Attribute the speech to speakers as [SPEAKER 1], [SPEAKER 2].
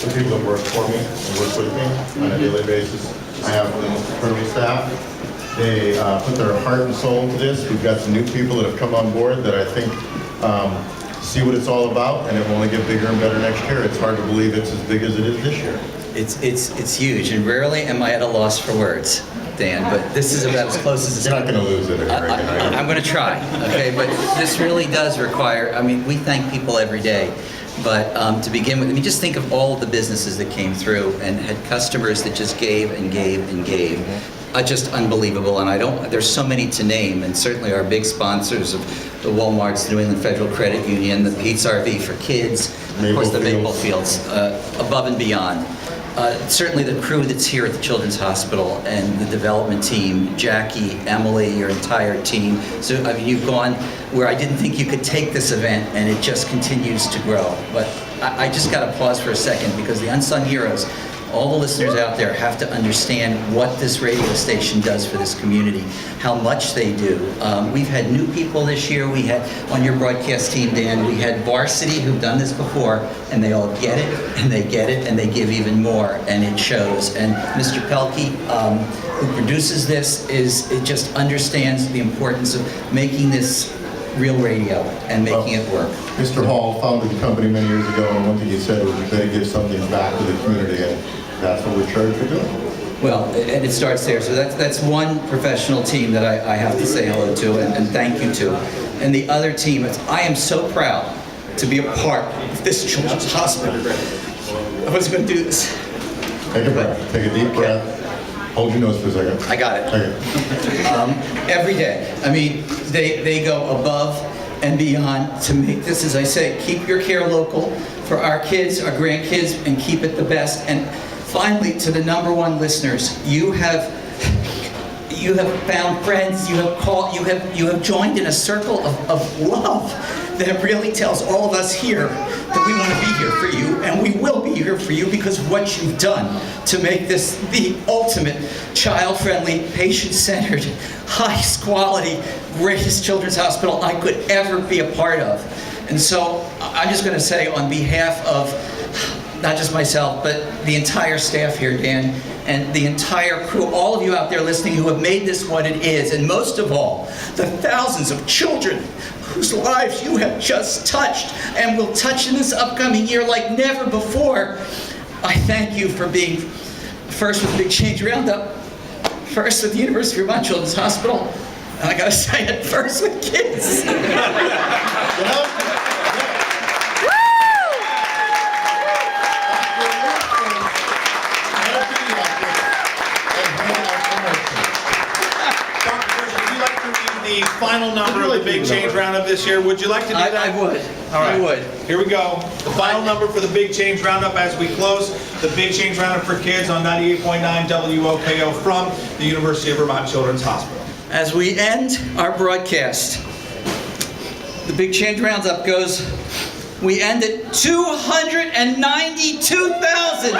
[SPEAKER 1] the people that work for me and work with me on a daily basis. I have the most incredible staff. They put their heart and soul into this. We've got some new people that have come on board that I think see what it's all about, and it will only get bigger and better next year. It's hard to believe it's as big as it is this year.
[SPEAKER 2] It's huge, and rarely am I at a loss for words, Dan, but this is about as close as it's
[SPEAKER 1] You're not going to lose it.
[SPEAKER 2] I'm going to try, okay? But this really does require, I mean, we thank people every day, but to begin with, I mean, just think of all of the businesses that came through and had customers that just gave and gave and gave. Just unbelievable, and there's so many to name, and certainly our big sponsors of the Walmarts, the New England Federal Credit Union, the Pete's RV for kids, of course the Maple Fields, above and beyond. Certainly the crew that's here at the Children's Hospital and the development team, Jackie, Emily, your entire team. So I mean, you've gone where I didn't think you could take this event, and it just continues to grow. But I just got to pause for a second, because the unsung heroes, all the listeners out there have to understand what this radio station does for this community, how much they do. We've had new people this year. We had, on your broadcast team, Dan, we had Varsity who've done this before, and they all get it, and they get it, and they give even more, and it shows. And Mr. Pelkey, who produces this, it just understands the importance of making this real radio and making it work.
[SPEAKER 1] Mr. Hall founded the company many years ago, and one thing he said was we better give something back to the community, and that's what we're charged for doing.
[SPEAKER 2] Well, and it starts there. So that's one professional team that I have to say hello to and thank you to. And the other team, I am so proud to be a part of this children's hospital. I wasn't going to do this.
[SPEAKER 1] Take a breath. Take a deep breath. Hold your nose for a second.
[SPEAKER 2] I got it.
[SPEAKER 1] Okay.
[SPEAKER 2] Every day. I mean, they go above and beyond to make this, as I say, keep your care local for our kids, our grandkids, and keep it the best. And finally, to the #1 listeners, you have found friends, you have joined in a circle of love that really tells all of us here that we want to be here for you, and we will be here for you because of what you've done to make this the ultimate child-friendly, patient-centered, highest quality, greatest children's hospital I could ever be a part of. And so I'm just going to say, on behalf of not just myself, but the entire staff here, Dan, and the entire crew, all of you out there listening who have made this what it is, and most of all, the thousands of children whose lives you have just touched and will touch in this upcoming year like never before, I thank you for being first with the Big Change Roundup, first with the University of Vermont Children's Hospital, and I gotta say it, first with kids.
[SPEAKER 3] The final number of the Big Change Roundup this year. Would you like to do that?
[SPEAKER 2] I would.
[SPEAKER 3] All right.
[SPEAKER 2] I would.
[SPEAKER 3] Here we go. The final number for the Big Change Roundup as we close the Big Change Roundup for Kids on 98.9 WOKO from the University of Vermont Children's Hospital.
[SPEAKER 2] As we end our broadcast, the Big Change Roundup goes, we end at 292,000.